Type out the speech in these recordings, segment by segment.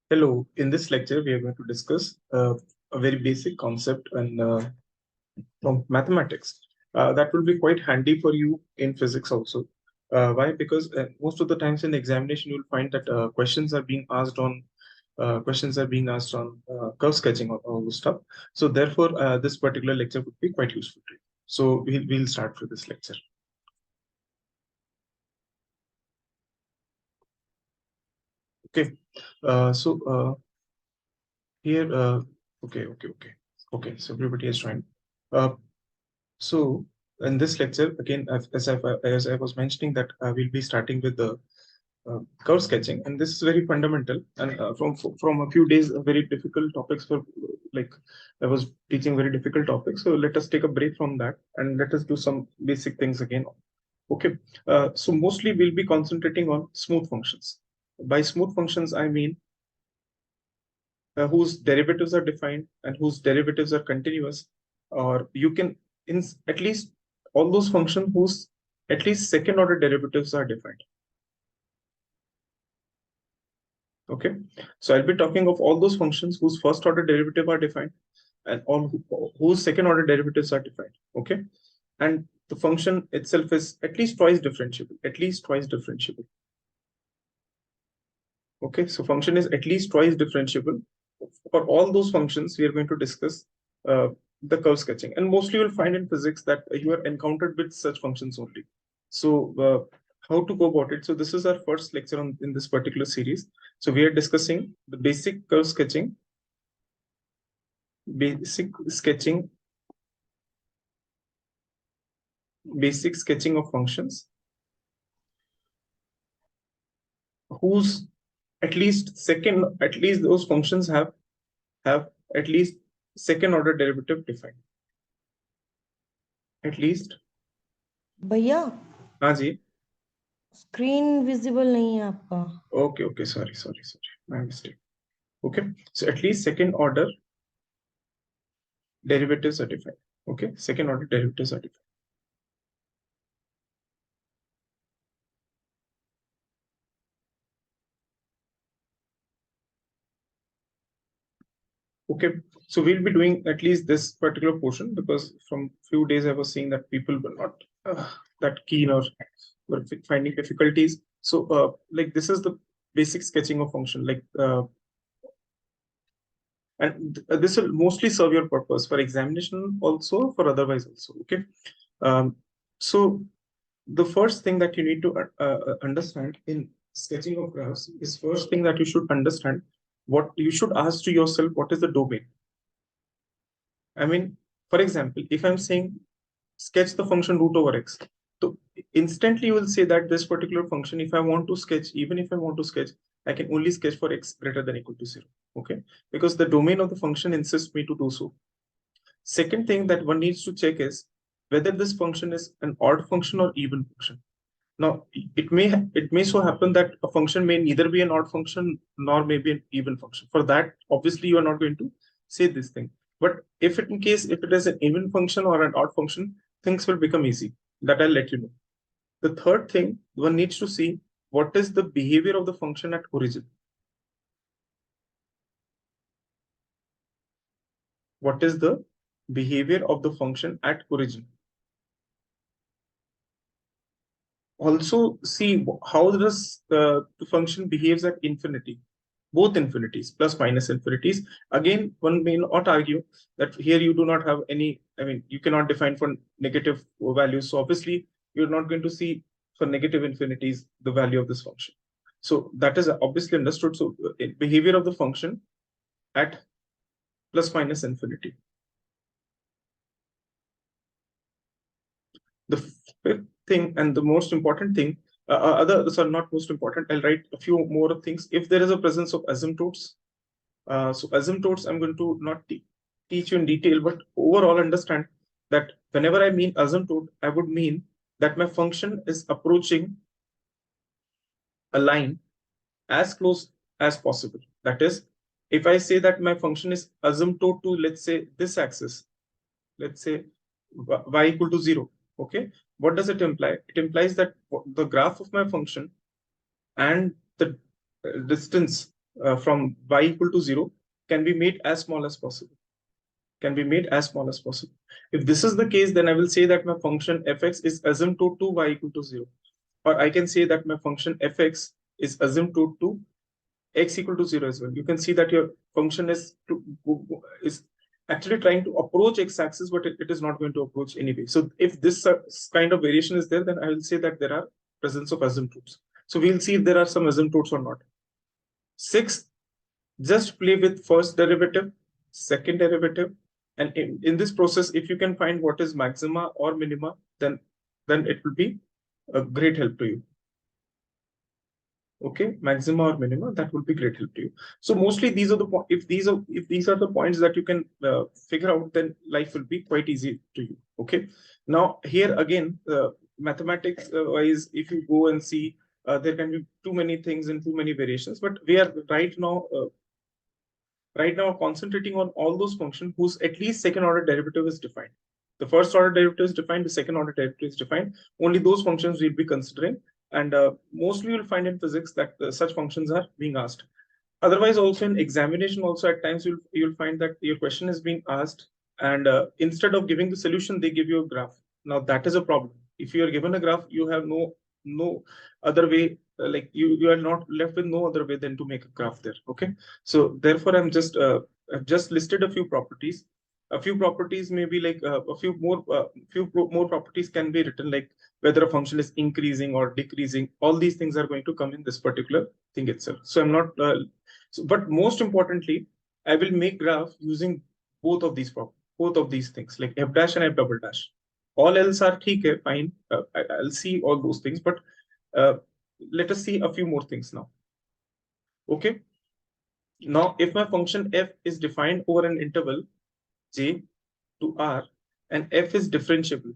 Hello, in this lecture, we are going to discuss a very basic concept and from mathematics that will be quite handy for you in physics also. Why? Because most of the times in the examination, you'll find that questions are being asked on curve sketching or all this stuff. So therefore, this particular lecture would be quite useful to you. So we'll start with this lecture. Okay. Here, okay. So everybody is joined. Uh, So in this lecture, again, as I was mentioning that we'll be starting with the curve sketching, and this is very fundamental. And from a few days, very difficult topics for like I was teaching very difficult topics. So let us take a break from that and let us do some basic things again. Okay. So mostly we'll be concentrating on smooth functions. By smooth functions, I mean whose derivatives are defined and whose derivatives are continuous, or you can in at least all those functions whose at least second order derivatives are defined. Okay, so I'll be talking of all those functions whose first order derivative are defined and all whose second order derivatives are defined. Okay, and the function itself is at least twice differentiable. At least twice differentiable. Okay, so function is at least twice differentiable. For all those functions, we are going to discuss the curve sketching. And mostly you'll find in physics that you are encountered with such functions only. So how to go about it? So this is our first lecture in this particular series. So we are discussing the basic curve sketching, basic sketching of functions whose at least those functions have at least second order derivative defined. At least भैया हाँ जी screen visible नहीं है आपका okay sorry my mistake. Okay, so at least second order derivatives are defined. Okay, second order derivatives are defined. Okay, so we'll be doing at least this particular portion because from few days I was seeing that people were not that keen or were finding difficulties. So like this is the basic sketching of function, like and this will mostly serve your purpose for examination also, for otherwise also. Okay, so the first thing that you need to understand in sketching of graphs is, first thing that you should understand, what you should ask to yourself, what is the domain? I mean, for example, if I'm saying sketch the function root over x, so instantly you will say that this particular function, if I want to sketch, even if I want to sketch, I can only sketch for x greater than equal to 0. Okay, because the domain of the function insists me to do so. Second thing that one needs to check is whether this function is an odd function or even function. Now, it may so happen that a function may neither be an odd function nor may be an even function. For that, obviously, you are not going to say this thing. But if if it is an even function or an odd function, things will become easy. That I'll let you know. The third thing, one needs to see what is the behavior of the function at origin. What is the behavior of the function at origin? Also see how does the function behaves at infinity, both infinities, plus minus infinities. Again, one may not argue that here you do not have any, I mean, you cannot define for negative values. So obviously you're not going to see for negative infinities the value of this function. So that is obviously understood. So behavior of the function at plus minus infinity. The fifth thing and the most important thing, others are not most important. I'll write a few more things. If there is a presence of asymptotes, so asymptotes, I'm going to not teach you in detail, but overall understand that whenever I mean asymptote, I would mean that my function is approaching a line as close as possible. That is, if I say that my function is asymptote to, let's say, this axis, let's say y equal to 0. Okay, what does it imply? It implies that the graph of my function and the distance from y equal to 0 can be made as small as possible. Can be made as small as possible. If this is the case, then I will say that my function fx is asymptote to y equal to 0. Or I can say that my function fx is asymptote to x equal to 0 as well. You can see that your function is actually trying to approach x-axis, but it is not going to approach anyway. So if this kind of variation is there, then I will say that there are presence of asymptotes. So we'll see if there are some asymptotes or not. Sixth, just play with first derivative, second derivative, and in this process, if you can find what is maxima or minima, then it will be a great help to you. Okay, maxima or minima, that will be great help to you. So mostly these are the if these are the points that you can figure out, then life will be quite easy to you. Okay, now here again, mathematics wise, if you go and see, there can be too many things and too many variations, but we are right now concentrating on all those functions whose at least second order derivative is defined. The first order derivative is defined, the second order derivative is defined. Only those functions we'll be considering. And mostly you'll find in physics that such functions are being asked. Otherwise, also in examination, also at times you'll find that your question is being asked, and instead of giving the solution, they give you a graph. Now that is a problem. If you are given a graph, you have no other way. Like you are not left with no other way than to make a graph there. Okay, so therefore I've just listed a few properties. A few properties may be like a few more properties can be written, like whether a function is increasing or decreasing. All these things are going to come in this particular thing itself. So I'm not but most importantly, I will make graph using both of these things, like f dash and f double dash. All else are okay, fine. I'll see all those things, but let us see a few more things now. Okay. Now, if my function f is defined over an interval j to r, and f is differentiable,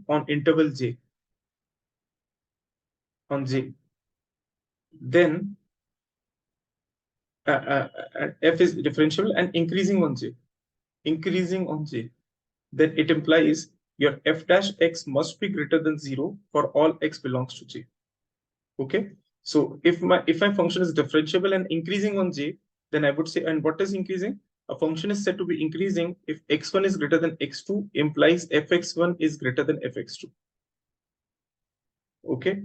on interval j, on j, then f is differentiable and increasing on j, then it implies your f dash x must be greater than 0 for all x belongs to j. Okay, so if my function is differentiable and increasing on j, then I would say, and what is increasing? A function is said to be increasing if x1 is greater than x2, implies fx1 is greater than fx2. Okay,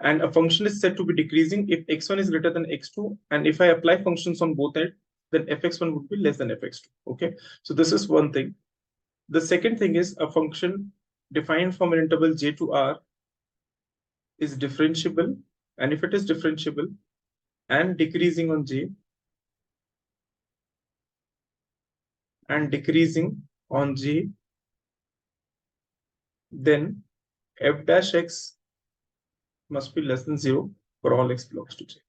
and a function is said to be decreasing if x1 is greater than x2, and if I apply functions on both ends, then fx1 would be less than fx2. Okay, so this is one thing. The second thing is a function defined from an interval j to r is differentiable, and if it is differentiable and decreasing on j then f dash x must be less than 0 for all x belongs to j.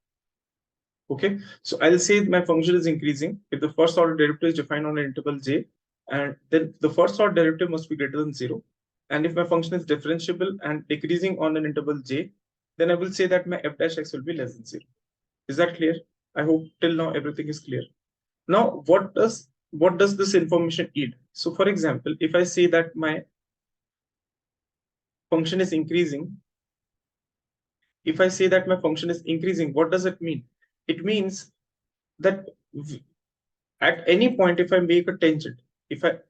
Okay, so I'll say my function is increasing if the first order derivative is defined on an interval j, and then the first order derivative must be greater than 0. And if my function is differentiable and decreasing on an interval j, then I will say that my f dash x will be less than 0. Is that clear? I hope till now everything is clear. Now, what does this information yield? So for example, if I say that my function is increasing, what does it mean? It means that at any point, if I make a tangent, if I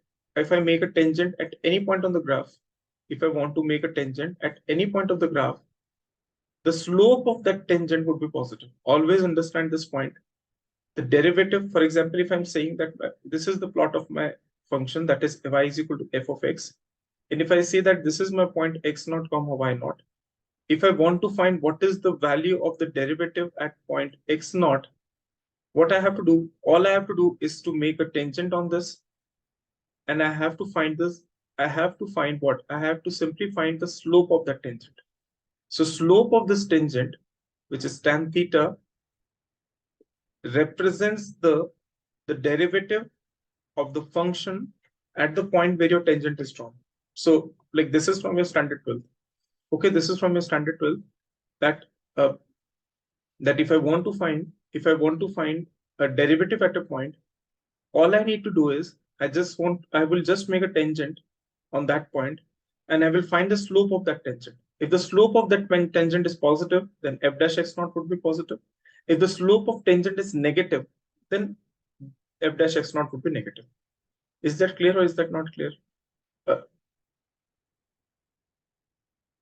make a tangent at any point on the graph, if I want to make a tangent at any point of the graph, the slope of that tangent would be positive. Always understand this point. The derivative, for example, if I'm saying that this is the plot of my function, that is y is equal to f of x, and if I say that this is my point x naught comma y naught, if I want to find what is the value of the derivative at point x naught, what I have to do, all I have to do is to make a tangent on this, and I have to find this. I have to find what? I have to simply find the slope of that tangent. So slope of this tangent, which is tan theta, represents the derivative of the function at the point where your tangent is drawn. So like this is from your standard 12. Okay, this is from your standard 12 that that if I want to find a derivative at a point, all I need to do is I will just make a tangent on that point, and I will find the slope of that tangent. If the slope of that tangent is positive, then f dash x naught would be positive. If the slope of tangent is negative, then f dash x naught would be negative. Is that clear or is that not clear?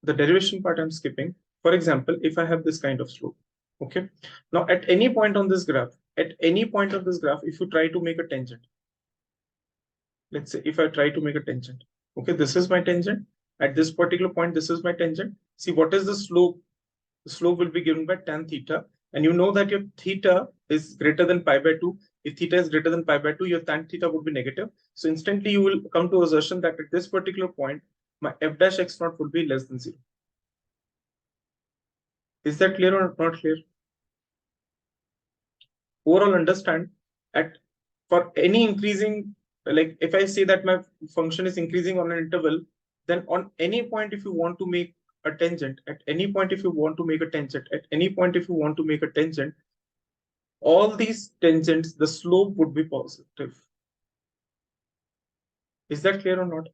The derivation part I'm skipping. For example, if I have this kind of slope, okay. Now at any point on this graph, if you try to make a tangent, let's say if I try to make a tangent, okay, this is my tangent. At this particular point, this is my tangent. See, what is the slope? The slope will be given by tan theta. And you know that your theta is greater than pi by 2. If theta is greater than pi by 2, your tan theta would be negative. So instantly you will come to assertion that at this particular point, my f dash x naught would be less than 0. Is that clear or not clear? Overall, understand at for any increasing, like if I say that my function is increasing on an interval, then on any point if you want to make a tangent, at any point if you want to make a tangent, at any point if you want to make a tangent, all these tangents, the slope would be positive. Is that clear or not?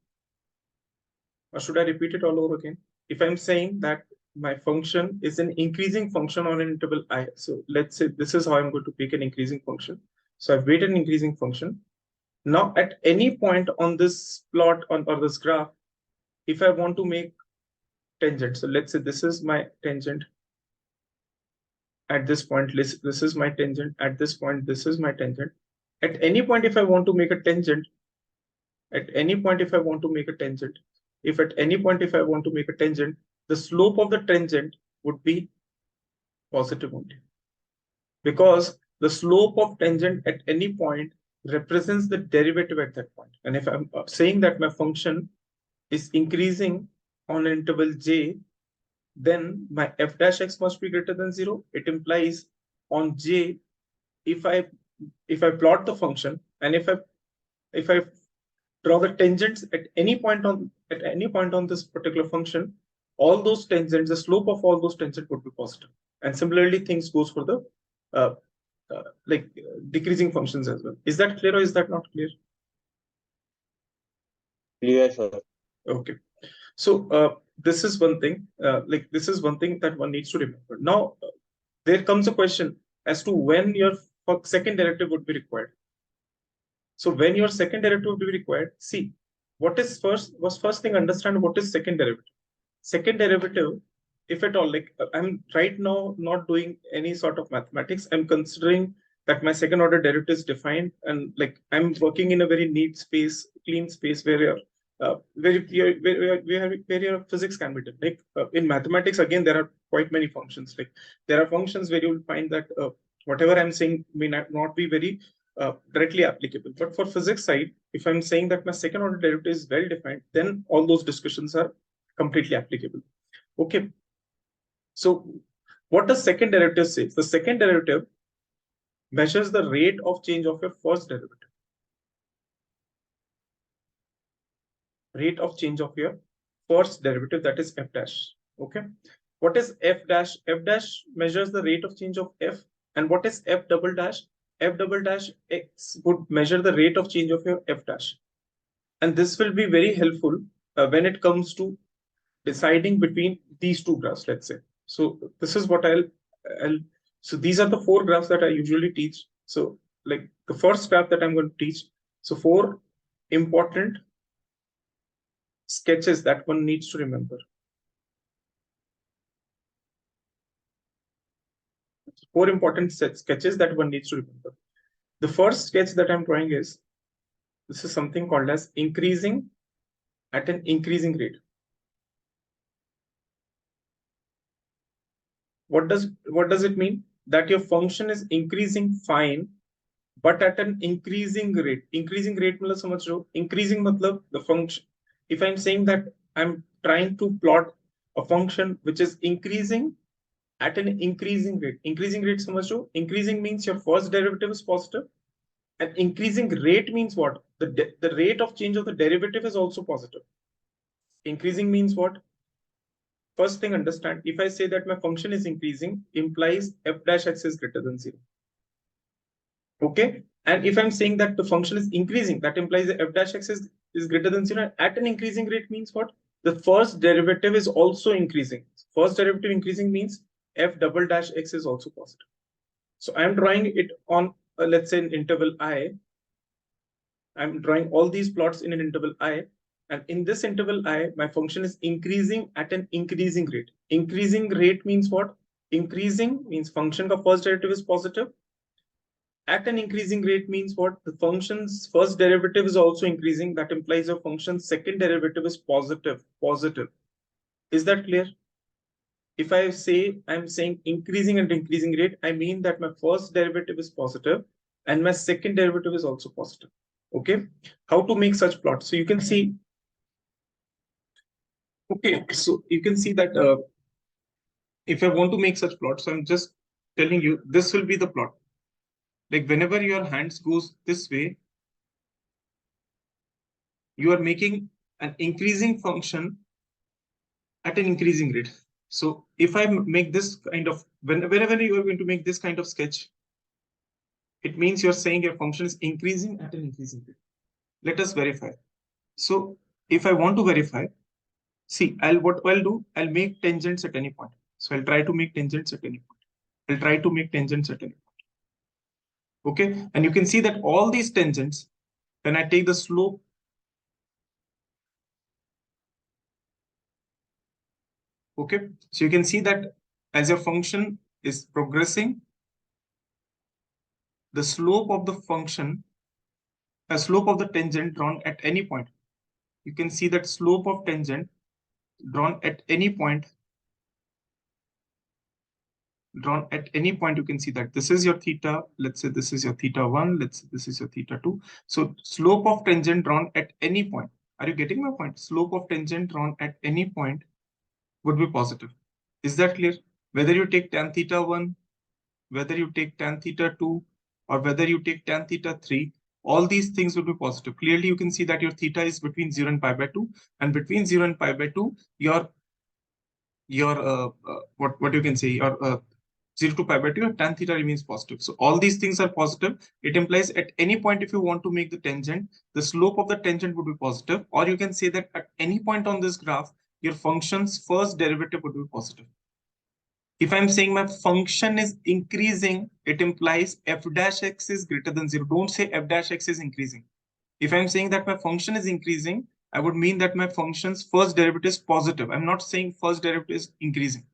Or should I repeat it all over again? If I'm saying that my function is an increasing function on an interval I, so let's say this is how I'm going to pick an increasing function. So I've made an increasing function. Now at any point on this plot or this graph, if I want to make tangent, so let's say this is my tangent. At this point, this is my tangent. At this point, this is my tangent. At any point, if I want to make a tangent, at any point, if I want to make a tangent, the slope of the tangent would be positive only. Because the slope of tangent at any point represents the derivative at that point. And if I'm saying that my function is increasing on an interval j, then my f dash x must be greater than 0. It implies on j, if I plot the function and if I draw the tangents at any point on this particular function, all those tangents, the slope of all those tangents would be positive. And similarly, things goes for the decreasing functions as well. Is that clear or is that not clear? Clear, sir. Okay. So this is one thing. This is one thing that one needs to remember. Now, there comes a question as to when your second derivative would be required. So when your second derivative would be required, see what is first thing, understand what is second derivative. Second derivative, if at all, like I'm right now not doing any sort of mathematics, I'm considering that my second order derivative is defined, and like I'm working in a very neat space, clean space where where physics can be done. Like in mathematics, again, there are quite many functions. Like there are functions where you will find that whatever I'm saying may not be very directly applicable. But for physics side, if I'm saying that my second order derivative is well defined, then all those discussions are completely applicable. Okay. So what does second derivative say? The second derivative measures the rate of change of your first derivative. Rate of change of your first derivative, that is f dash. Okay. What is f dash? F dash measures the rate of change of f. And what is f double dash? F double dash x would measure the rate of change of your f dash. And this will be very helpful when it comes to deciding between these two graphs, let's say. So this is what so these are the 4 graphs that I usually teach. So like the first graph that I'm going to teach. So 4 important sketches that one needs to remember. 4 important sketches that one needs to remember. The first sketch that I'm drawing is, this is something called as increasing at an increasing rate. What does it mean? That your function is increasing fine, but at an increasing rate. Increasing rate मतलब समझ रहे हो? Increasing मतलब the function. If I'm saying that I'm trying to plot a function which is increasing at an increasing rate. Increasing rate समझ रहे हो? Increasing means your first derivative is positive. And increasing rate means what? The rate of change of the derivative is also positive. Increasing means what? First thing, understand, if I say that my function is increasing, implies f dash x is greater than 0. Okay. And if I'm saying that the function is increasing, that implies that f dash x is greater than 0. At an increasing rate means what? the first derivative is also increasing. First derivative increasing means f double dash x is also positive. So I'm drawing it on, let's say, an interval I. I'm drawing all these plots in an interval I. And in this interval I, my function is increasing at an increasing rate. Increasing rate means what? Increasing means function of first derivative is positive. At an increasing rate means what? The function's first derivative is also increasing. That implies your function's second derivative is positive. Positive. Is that clear? If I say I'm saying increasing at increasing rate, I mean that my first derivative is positive and my second derivative is also positive. Okay. How to make such plots? So you can see. Okay. So you can see that if I want to make such plots, so I'm just telling you this will be the plot. Like whenever your hands goes this way, you are making an increasing function at an increasing rate. So if I make this kind of, whenever you are going to make this kind of sketch, it means you're saying your function is increasing at an increasing rate. Let us verify. So if I want to verify, see, what I'll do, I'll make tangents at any point. So I'll try to make tangents at any point. I'll try to make tangents at any point. Okay, and you can see that all these tangents, when I take the slope, okay, so you can see that as your function is progressing, the slope of the function, the slope of the tangent drawn at any point, you can see that slope of tangent drawn at any point, you can see that this is your theta. Let's say this is your theta 1. Let's say this is your theta 2. So slope of tangent drawn at any point. Are you getting my point? Slope of tangent drawn at any point would be positive. Is that clear? Whether you take tan theta 1, whether you take tan theta 2, or whether you take tan theta 3, all these things will be positive. Clearly, you can see that your theta is between 0 and pi by 2. And between 0 and pi by 2, your what you can say, your 0 to pi by 2, your tan theta remains positive. So all these things are positive. It implies at any point, if you want to make the tangent, the slope of the tangent would be positive. Or you can say that at any point on this graph, your function's first derivative would be positive. If I'm saying my function is increasing, it implies f dash x is greater than 0. Don't say f dash x is increasing. If I'm saying that my function is increasing, I would mean that my function's first derivative is positive. I'm not saying first derivative is increasing.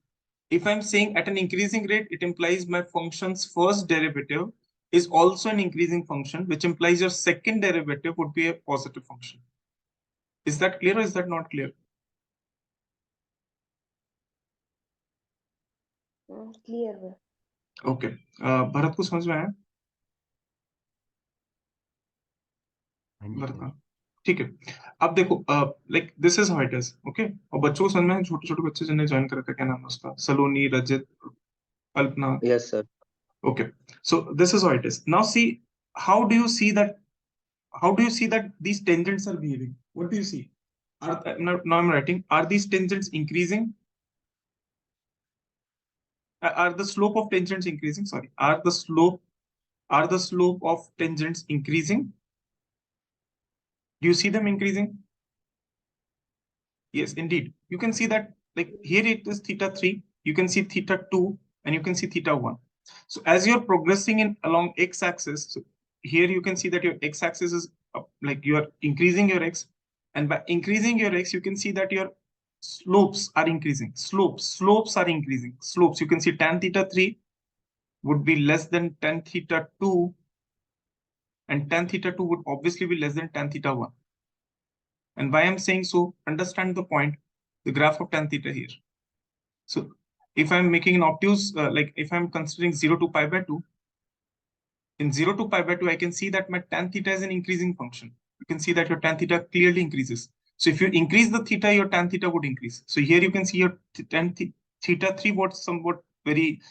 If I'm saying at an increasing rate, it implies my function's first derivative is also an increasing function, which implies your second derivative would be a positive function. Is that clear or is that not clear? Clear है। Okay, Bharat को समझ में आया? भरत, ठीक है। अब देखो, like this is how it is, okay. और बच्चों को समझ में आया? छोटे छोटे बच्चे जिन्हें ज्वाइन कर रखा है, क्या नाम है उसका, सलोनी, रजत, Alpana? Yes, sir. Okay, so this is how it is. Now see, how do you see that? How do you see that these tangents are behaving? What do you see? Now I'm writing, are these tangents increasing? Are the slope of tangents increasing? Sorry, are the slope of tangents increasing? Do you see them increasing? Yes, indeed. You can see that, like here it is theta 3, you can see theta 2, and you can see theta 1. So as you're progressing in along x-axis, so here you can see that your x-axis is like you are increasing your x, and by increasing your x, you can see that your slopes are increasing. Slopes are increasing. Slopes, you can see tan theta 3 would be less than tan theta 2, and tan theta 2 would obviously be less than tan theta 1. And why I'm saying so, understand the point, the graph of tan theta here. So if I'm making an obtuse, like if I'm considering 0 to pi by 2, in 0 to pi by 2, I can see that my tan theta is an increasing function. You can see that your tan theta clearly increases. So if you increase the theta, your tan theta would increase. So here you can see your tan theta 3 was somewhat very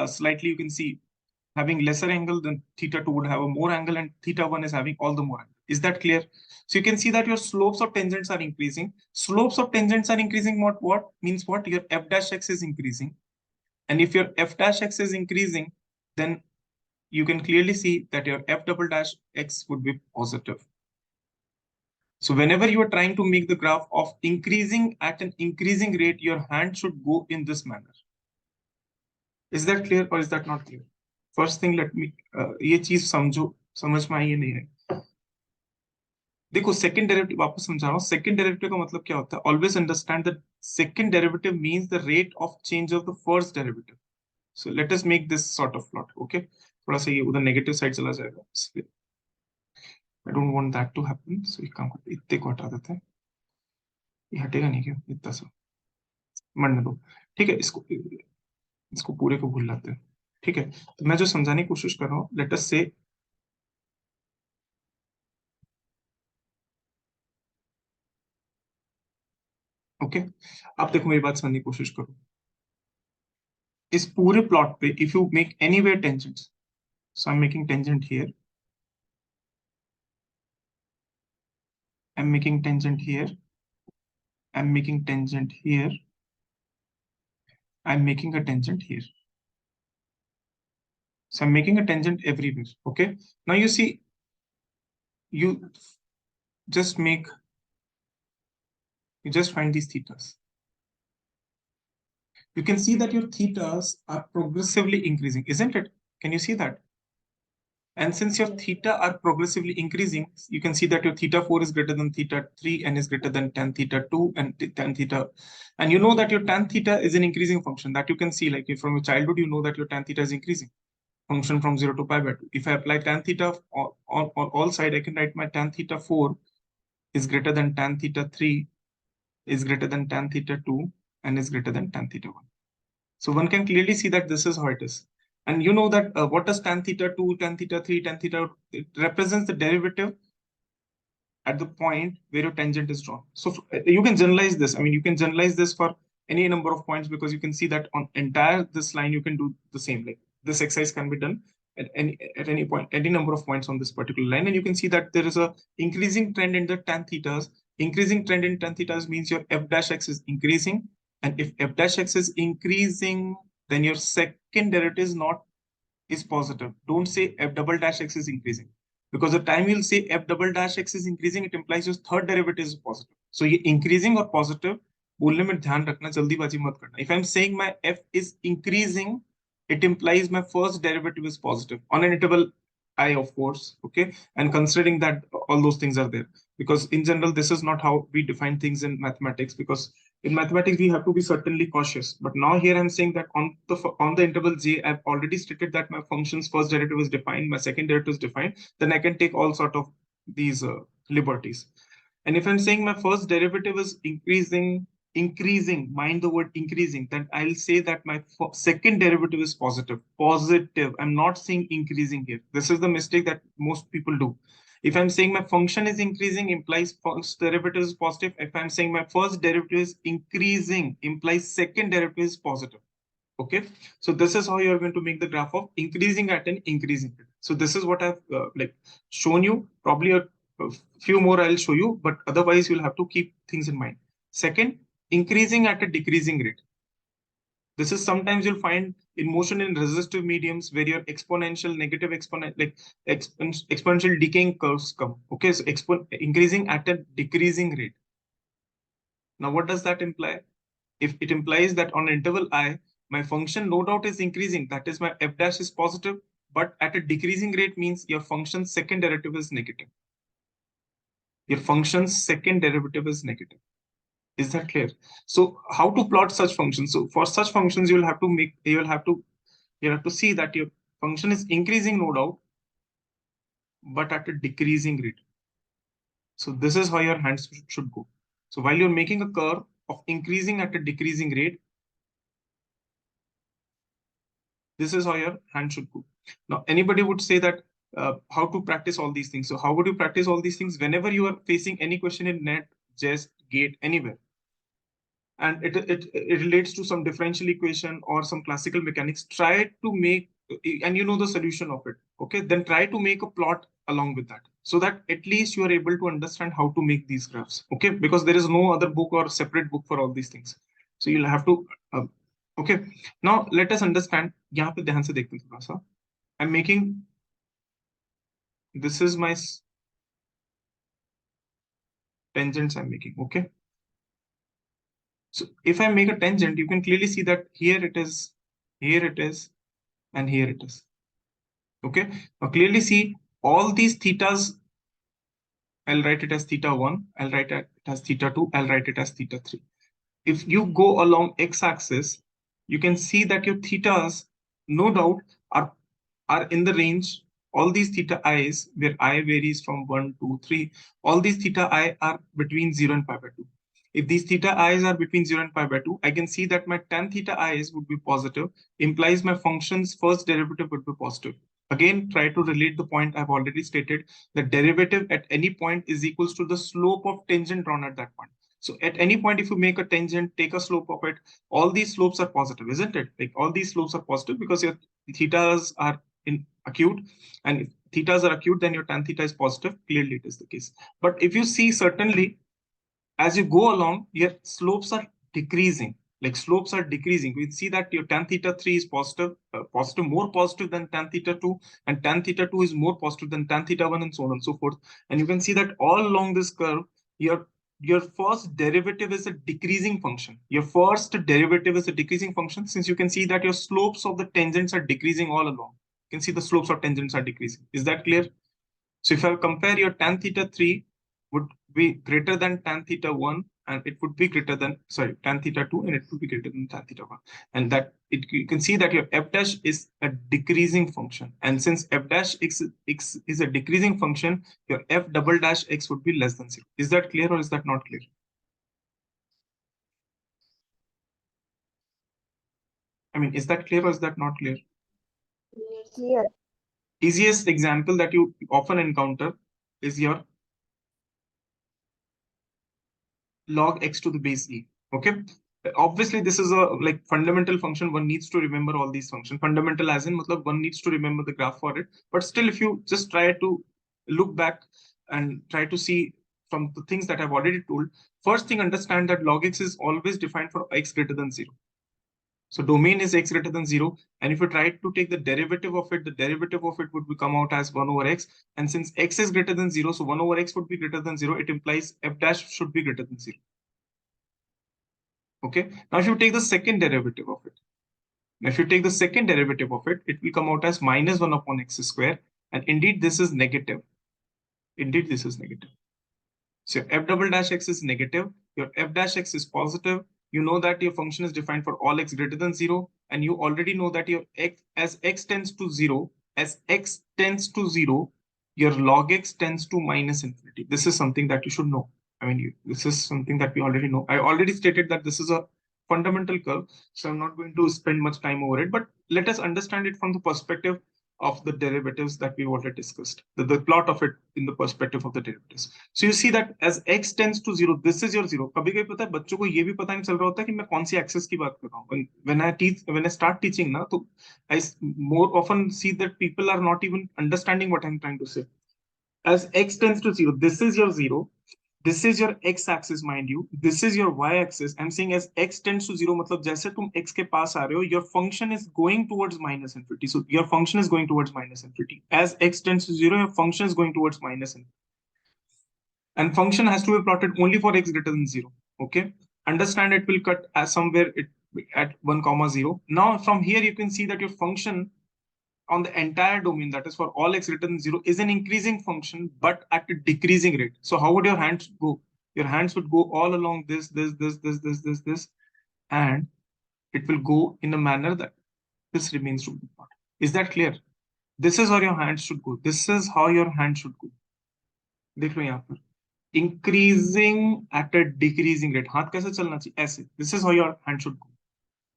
slightly, you can see, having lesser angle, than theta 2 would have a more angle, and theta 1 is having all the more angle. Is that clear? So you can see that your slopes of tangents are increasing. Slopes of tangents are increasing. What means what? Your f dash x is increasing. And if your f dash x is increasing, then you can clearly see that your f double dash x would be positive. So whenever you are trying to make the graph of increasing at an increasing rate, your hand should go in this manner. Is that clear or is that not clear? First thing, let me ये चीज समझ में आई नहीं है. देखो second derivative वापस समझा रहा हूँ. सेकंड डेरिवेटिव का मतलब क्या होता है? Always understand that second derivative means the rate of change of the first derivative. So let us make this sort of plot. Okay, थोड़ा सा ये उधर नेगेटिव साइड चला जाएगा, इसलिए I don't want that to happen. So एक काम करते हैं, इतने को हटा देते हैं. ये हटेगा नहीं क्या इतना सा? मरने दो. ठीक है, इसको पूरे को भूल जाते हैं. ठीक है, तो मैं जो समझाने की कोशिश कर रहा हूँ, लेट अस से ओके. आप देखो मेरी बात समझने की कोशिश करो. इस पूरे प्लॉट पे if you make anywhere tangents, so I am making tangent here, I'm making tangent here, I'm making tangent here, I'm making a tangent here. So I'm making a tangent everywhere. Okay. Now you see, you just find these thetas. You can see that your thetas are progressively increasing, isn't it? Can you see that? And since your theta are progressively increasing, you can see that your theta 4 is greater than theta 3 and is greater than tan theta 2 and tan theta. And you know that your tan theta is an increasing function that you can see, like if from your childhood, you know that your tan theta is increasing function from 0 to pi by 2. If I apply tan theta on all side, I can write my tan theta 4 is greater than tan theta 3 is greater than tan theta 2 and is greater than tan theta 1. So one can clearly see that this is how it is. And you know that what does tan theta 2, tan theta 3, tan theta, it represents the derivative at the point where your tangent is drawn. So you can generalize this. I mean, you can generalize this for any number of points because you can see that on entire this line, you can do the same. Like this exercise can be done at any point, any number of points on this particular line. And you can see that there is a increasing trend in the tan thetas. Increasing trend in tan thetas means your f dash x is increasing. And if f dash x is increasing, then your second derivative is positive. Don't say f double dash x is increasing. Because the time you'll say f double dash x is increasing, it implies your third derivative is positive. So ये increasing or positive बोलने में ध्यान रखना, जल्दीबाजी मत करना. If I'm saying my f is increasing, it implies my first derivative is positive on an interval I, of course. Okay, and considering that all those things are there, because in general this is not how we define things in mathematics, because in mathematics we have to be certainly cautious. But now here I'm saying that on the interval j, I've already stated that my function's first derivative is defined, my second derivative is defined, then I can take all sort of these liberties. And if I'm saying my first derivative is increasing, mind the word increasing, then I'll say that my second derivative is positive. I'm not saying increasing here. This is the mistake that most people do. If I'm saying my function is increasing, implies first derivative is positive. If I'm saying my first derivative is increasing, implies second derivative is positive. Okay, so this is how you're going to make the graph of increasing at an increasing rate. So this is what I've shown you. Probably a few more I'll show you, but otherwise you'll have to keep things in mind. Second, increasing at a decreasing rate. This is sometimes you'll find in motion in resistive mediums where your exponential, negative exponential decaying curves come. Okay, so increasing at a decreasing rate. Now, what does that imply? If it implies that on interval I, my function no doubt is increasing, that is my f dash is positive, but at a decreasing rate means your function's second derivative is negative. Your function's second derivative is negative. Is that clear? So how to plot such functions? So for such functions, you'll have to see that your function is increasing no doubt, but at a decreasing rate. So this is how your hands should go. So while you're making a curve of increasing at a decreasing rate, this is how your hand should go. Now, anybody would say that how to practice all these things. So how would you practice all these things? Whenever you are facing any question in net, JEST, GATE, anywhere, and it relates to some differential equation or some classical mechanics, try to make, and you know the solution of it, okay? Then try to make a plot along with that, so that at least you are able to understand how to make these graphs, okay? Because there is no other book or separate book for all these things. So you'll have to, okay? Now let us understand. यहाँ पे ध्यान से देखते हैं थोड़ा सा. I'm making, this is my, tangents I'm making. Okay. So if I make a tangent, you can clearly see that here it is, and here it is. Okay. Now clearly see all these thetas. I'll write it as theta 1. I'll write it as theta 2. I'll write it as theta 3. If you go along x-axis, you can see that your thetas, no doubt, are in the range. All these theta i's, where I varies from 1, 2, 3, all these theta I are between 0 and pi by 2. If these theta i's are between 0 and pi by 2, I can see that my tan theta i's would be positive, implies my function's first derivative would be positive. Again, try to relate the point I've already stated. The derivative at any point is equals to the slope of tangent drawn at that point. So at any point, if you make a tangent, take a slope of it, all these slopes are positive, isn't it? Like all these slopes are positive because your thetas are in acute, and if thetas are acute, then your tan theta is positive. Clearly, it is the case. But if you see, certainly, as you go along, your slopes are decreasing. Like slopes are decreasing. We see that your tan theta 3 is positive, more positive than tan theta 2, and tan theta 2 is more positive than tan theta 1, and so on and so forth. And you can see that all along this curve, your first derivative is a decreasing function. Your first derivative is a decreasing function, since you can see that your slopes of the tangents are decreasing all along. You can see the slopes of tangents are decreasing. Is that clear? So if I compare, your tan theta 3 would be greater than tan theta 1, and it would be greater than, sorry, tan theta 2, and it would be greater than tan theta 1. And that you can see that your f dash is a decreasing function. And since f dash x is a decreasing function, your f double dash x would be less than 0. Is that clear or is that not clear? I mean, is that clear or is that not clear? Clear. Easiest example that you often encounter is your log x to the base e. Okay. Obviously, this is a like fundamental function. One needs to remember all these functions. Fundamental as in, matlab, one needs to remember the graph for it. But still, if you just try to look back and try to see from the things that I've already told, first thing, understand that log x is always defined for x greater than 0. So domain is x greater than 0. And if you try to take the derivative of it, the derivative of it would come out as 1 over x. And since x is greater than 0, so 1 over x would be greater than 0. It implies f dash should be greater than 0. Okay. Now, if you take the second derivative of it, it will come out as minus 1 upon x square. And indeed, this is negative. So f double dash x is negative. Your f dash x is positive. You know that your function is defined for all x greater than 0. And you already know that your as x tends to 0, your log x tends to minus infinity. This is something that you should know. I mean, this is something that we already know. I already stated that this is a fundamental curve, so I'm not going to spend much time over it, but let us understand it from the perspective of the derivatives that we already discussed, the plot of it in the perspective of the derivatives. So you see that as x tends to 0, this is your 0. कभी कभी पता है बच्चों को ये भी पता नहीं चल रहा होता कि मैं कौन सी एक्सेस की बात कर रहा हूँ. When I start teaching ना, तो I more often see that people are not even understanding what I'm trying to say. As x tends to 0, this is your 0. This is your x-axis, mind you. This is your y-axis. I'm saying as x tends to 0, मतलब जैसे तुम x के पास आ रहे हो, your function is going towards minus infinity. So your function is going towards minus infinity. As x tends to 0, your function is going towards minus infinity. And function has to be plotted only for x greater than 0. Okay. Understand it will cut as somewhere at 1, 0. Now from here you can see that your function on the entire domain, that is for all x greater than 0, is an increasing function, but at a decreasing rate. So how would your hands go? Your hands would go all along this, and it will go in a manner that this remains to be part. Is that clear? This is how your hands should go. This is how your hand should go. देख लो यहाँ पर. Increasing at a decreasing rate. हाथ कैसे चलना चाहिए? ऐसे. This is how your hand should go.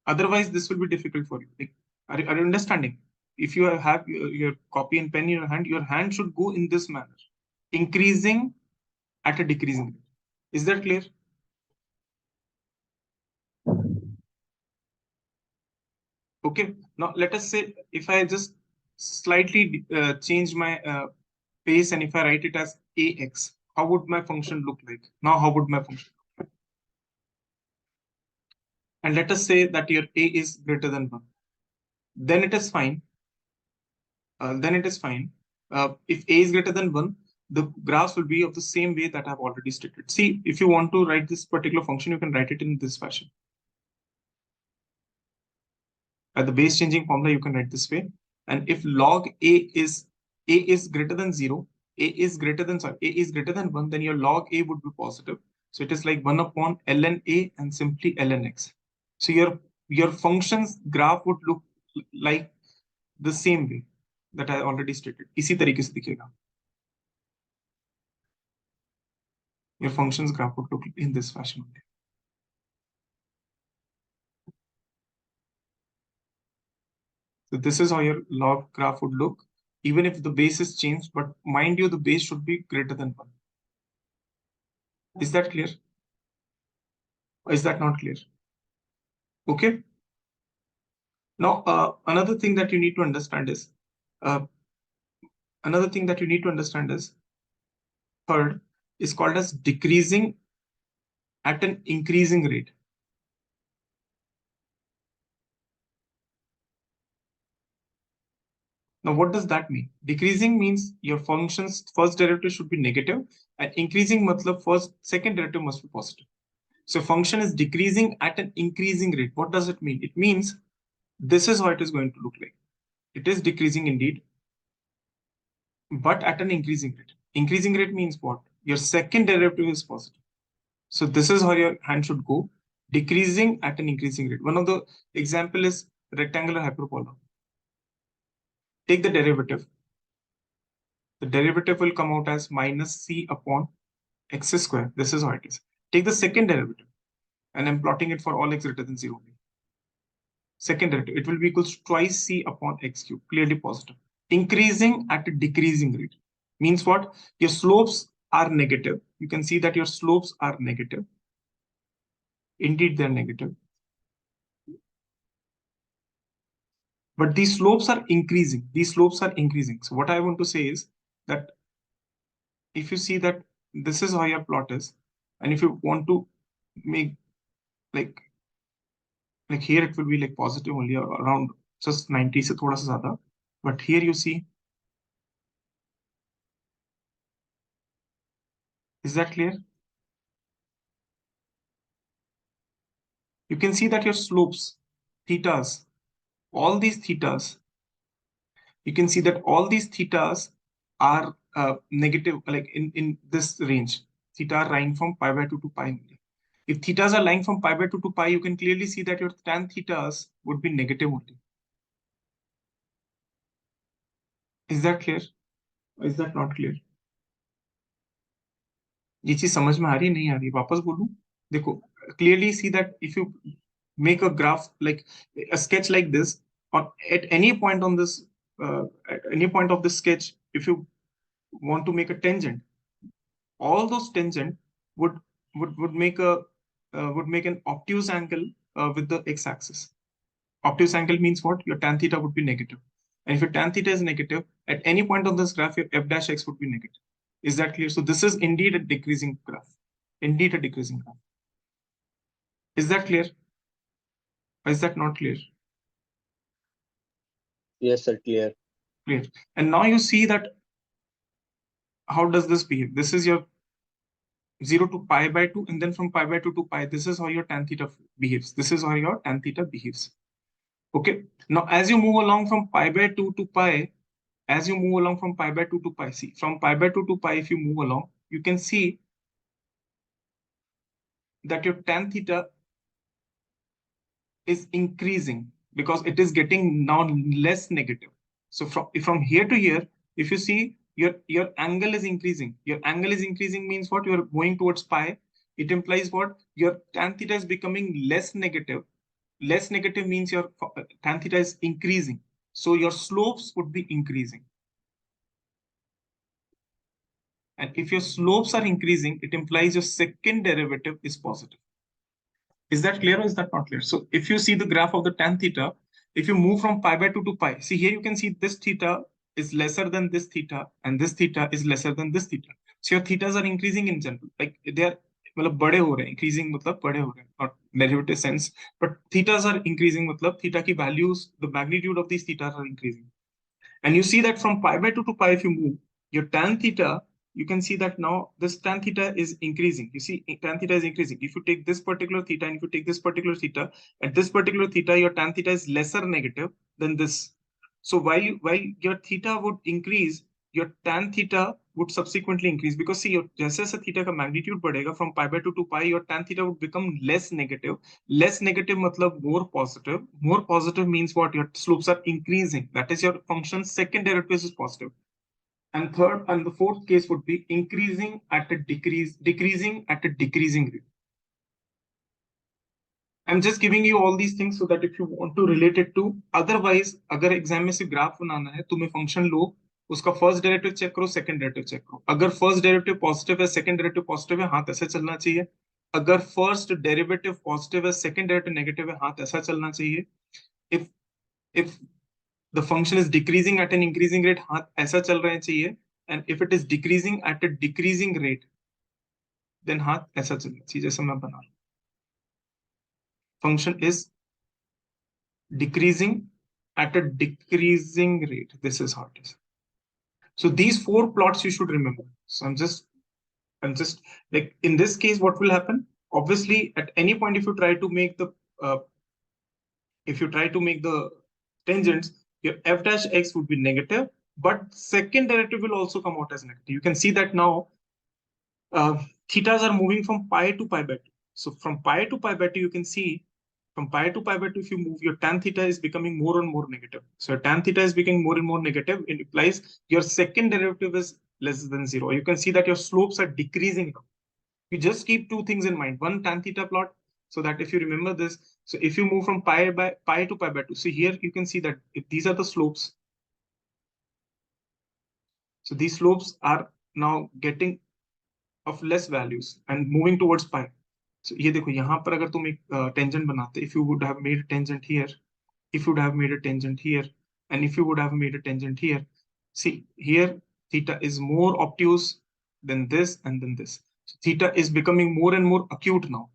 Otherwise, this will be difficult for you. Like, are you understanding? If you have your copy and pen in your hand should go in this manner, increasing at a decreasing rate. Is that clear? Okay. Now let us say if I just slightly change my pace and if I write it as ax, how would my function look like? Now, how would my function look like? And let us say that your a is greater than 1. Then it is fine. If a is greater than 1, the graphs will be of the same way that I've already stated. See, if you want to write this particular function, you can write it in this fashion. At the base changing formula, you can write this way. And if log a is greater than 0, a is greater than 1, then your log a would be positive. So it is like 1 upon ln a and simply ln x. So your function's graph would look like the same way that I already stated. इसी तरीके से दिखेगा. Your function's graph would look in this fashion. So this is how your log graph would look, even if the base is changed, but mind you, the base should be greater than 1. Is that clear? Or is that not clear? Okay. Now, another thing that you need to understand is, third is called as decreasing at an increasing rate. Now, what does that mean? Decreasing means your function's first derivative should be negative, and increasing matlab second derivative must be positive. So function is decreasing at an increasing rate. What does it mean? It means this is how it is going to look like. It is decreasing indeed, but at an increasing rate. Increasing rate means what? Your second derivative is positive. So this is how your hand should go, decreasing at an increasing rate. One of the example is rectangular hyperbola. Take the derivative. The derivative will come out as minus c upon x square. This is how it is. Take the second derivative, and I'm plotting it for all x greater than 0. Second derivative, it will be equals to twice c upon x cube, clearly positive. Increasing at a decreasing rate means what? Your slopes are negative. You can see that your slopes are negative. Indeed, they're negative. But these slopes are increasing. These slopes are increasing. So what I want to say is that if you see that this is how your plot is, and if you want to make like here, it will be like positive only around just 90 se thoda sa zyada. But here you see, is that clear? You can see that your slopes, thetas, all these thetas, you can see that all these thetas are negative, like in this range. Theta are lying from pi by 2 to pi. If thetas are lying from pi by 2 to pi, you can clearly see that your tan thetas would be negative only. Is that clear? Or is that not clear? ये चीज समझ में आ रही नहीं आ रही? वापस बोलूं? देखो, clearly see that if you make a graph like a sketch like this, or at any point on this, at any point of the sketch, if you want to make a tangent, all those tangent would make an obtuse angle with the x-axis. Obtuse angle means what? Your tan theta would be negative. And if your tan theta is negative, at any point on this graph, your f dash x would be negative. Is that clear? So this is indeed a decreasing graph. Indeed a decreasing graph. Is that clear? Or is that not clear? Yes, sir, clear. Clear. And now you see that how does this behave? This is your 0 to pi by 2, and then from pi by 2 to pi, this is how your tan theta behaves. This is how your tan theta behaves. Okay. Now, as you move along from pi by 2 to pi, see, from pi by 2 to pi, if you move along, you can see that your tan theta is increasing because it is getting now less negative. So from here to here, if you see, your angle is increasing. Your angle is increasing means what? You're going towards pi. It implies what? Your tan theta is becoming less negative. Less negative means your tan theta is increasing. So your slopes would be increasing. And if your slopes are increasing, it implies your second derivative is positive. Is that clear or is that not clear? So if you see the graph of the tan theta, if you move from pi by 2 to pi, see here you can see this theta is lesser than this theta, and this theta is lesser than this theta. So your thetas are increasing in general, like they are मतलब बड़े हो रहे हैं, increasing मतलब बड़े हो रहे हैं, not derivative sense, but thetas are increasing मतलब theta की values, the magnitude of these thetas are increasing. And you see that from pi by 2 to pi, if you move, your tan theta you can see that now this tan theta is increasing. You see, tan theta is increasing. If you take this particular theta and if you take this particular theta, at this particular theta, your tan theta is lesser negative than this. So while your theta would increase, your tan theta would subsequently increase, because see, your जैसे जैसे theta का magnitude बढ़ेगा from pi by 2 to pi, your tan theta would become less negative. Less negative matlab more positive. More positive means what? Your slopes are increasing. That is, your function's second derivative is positive. And third and the fourth case would be increasing at a decreasing at a decreasing rate. I'm just giving you all these things so that if you want to relate it to, otherwise अगर exam में से graph बनाना है, तुम्हें function लो, उसका first derivative check करो, second derivative check करो. अगर first derivative positive है, सेकंड डेरिवेटिव पॉजिटिव है, हाथ ऐसे चलना चाहिए. अगर फर्स्ट डेरिवेटिव पॉजिटिव है, सेकंड डेरिवेटिव नेगेटिव है, हाथ ऐसा चलना चाहिए. if the function is decreasing at an increasing rate, हाथ ऐसा चल रहे चाहिए. And if it is decreasing at a decreasing rate, then हाथ ऐसा चलना चाहिए, जैसा मैं बना रहा हूं. Function is decreasing at a decreasing rate. This is how it is. So these four plots you should remember. So I'm just like, in this case, what will happen? Obviously, at any point, if you try to make the tangents, your f dash x would be negative, but second derivative will also come out as negative. You can see that now thetas are moving from pi to pi by 2. So from pi to pi by 2, you can see from pi to pi by 2, if you move, your tan theta is becoming more and more negative. So tan theta is becoming more and more negative. It implies your second derivative is less than 0. You can see that your slopes are decreasing. You just keep two things in mind. One, tan theta plot, so that if you remember this, so if you move from pi to pi by 2, so here you can see that if these are the slopes, so these slopes are now getting of less values and moving towards pi. So ये देखो, यहाँ पर अगर तुम एक tangent बनाते, if you would have made a tangent here, if you would have made a tangent here, and if you would have made a tangent here, see here theta is more obtuse than this and then this. So theta is becoming more and more acute now.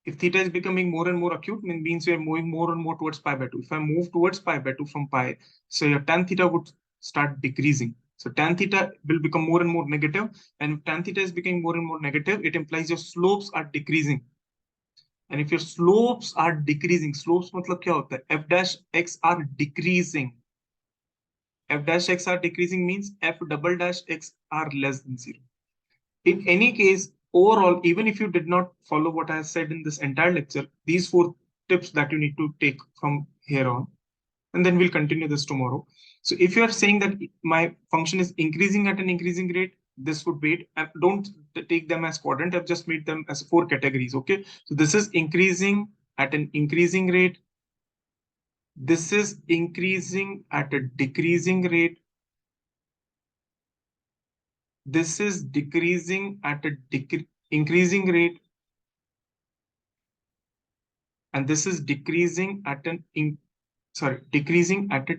If theta is becoming more and more acute, means we are moving more and more towards pi by 2. If I move towards pi by 2 from pi, so your tan theta would start decreasing. So tan theta will become more and more negative, and if tan theta is becoming more and more negative, it implies your slopes are decreasing. And if your slopes are decreasing, slopes matlab kya hota hai? F dash x are decreasing. F dash x are decreasing means f double dash x are less than 0. In any case, overall, even if you did not follow what I said in this entire lecture, these 4 tips that you need to take from here on, and then we'll continue this tomorrow. So if you are saying that my function is increasing at an increasing rate, this would be it. And don't take them as quadrant. I've just made them as 4 categories. Okay. So this is increasing at an increasing rate. This is increasing at a decreasing rate. This is decreasing at a increasing rate. And this is decreasing at an decreasing at a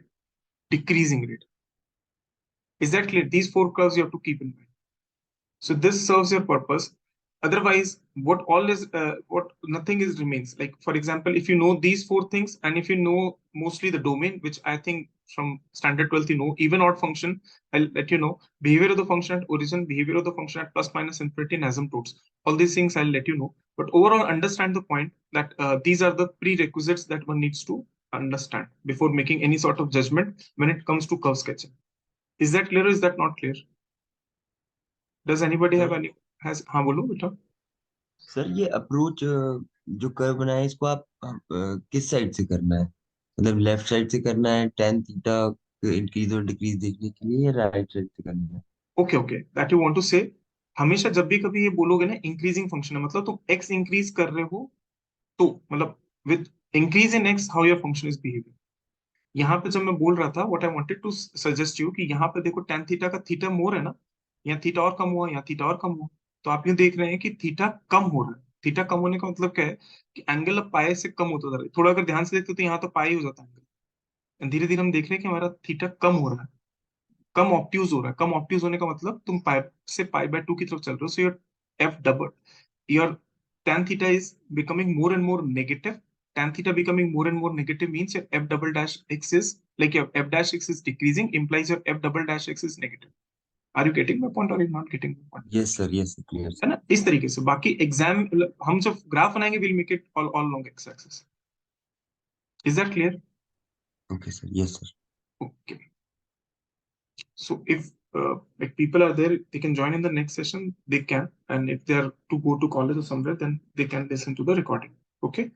decreasing rate. Is that clear? These 4 curves you have to keep in mind. So this serves your purpose. Otherwise, nothing is remains. Like, for example, if you know these 4 things, and if you know mostly the domain, which I think from standard 12th you know, even odd function, I'll let you know, behavior of the function at origin, behavior of the function at plus minus infinity, and asymptotes. All these things I'll let you know. But overall, understand the point that these are the prerequisites that one needs to understand before making any sort of judgment when it comes to curve sketching. Is that clear or is that not clear? Does anybody have any? हाँ बोलो बेटा. Sir ये approach जो curve बनाया है इसको आप किस साइड से करना है, मतलब लेफ्ट साइड से करना है tan थीटा इंक्रीज और डिक्रीज देखने के लिए, या राइट साइड से करना है? Okay okay, that you want to say, हमेशा जब भी कभी ये बोलोगे ना इंक्रीजिंग फंक्शन है, मतलब तुम x इंक्रीज कर रहे हो, तो मतलब with increase in x how your function is behaving. यहाँ पे जब मैं बोल रहा था, what I wanted to suggest you, कि यहाँ पे देखो tan थीटा का थीटा मोर है ना, यहाँ थीटा और कम हुआ, यहाँ थीटा और कम हुआ, तो आप ये देख रहे हैं कि थीटा कम हो रहा है. थीटा कम होने का मतलब क्या है कि एंगल अब पाई से कम होता जा रहा है. थोड़ा अगर ध्यान से देखते तो यहाँ तो पाई हो जाता है एंगल, धीरे धीरे हम देख रहे हैं कि हमारा थीटा कम हो रहा है, कम ऑप्ट्यूज हो रहा है. कम ऑप्ट्यूज होने का मतलब तुम पाई से पाई बाय 2 की तरफ चल रहे हो. So your F double, your tan theta is becoming more and more negative. Tan theta becoming more and more negative means your f double dash x is, like your f dash x is decreasing, implies your f double dash x is negative. Are you getting my point or are you not getting my point? Yes sir, yes sir, clear sir. है ना, इस तरीके से बाकी exam हम जब graph बनाएंगे will make it all along x axis. Is that clear? Okay sir, yes sir. Okay. So if like people are there, they can join in the next session, they can, and if they are to go to college or somewhere, then they can listen to the recording. Okay.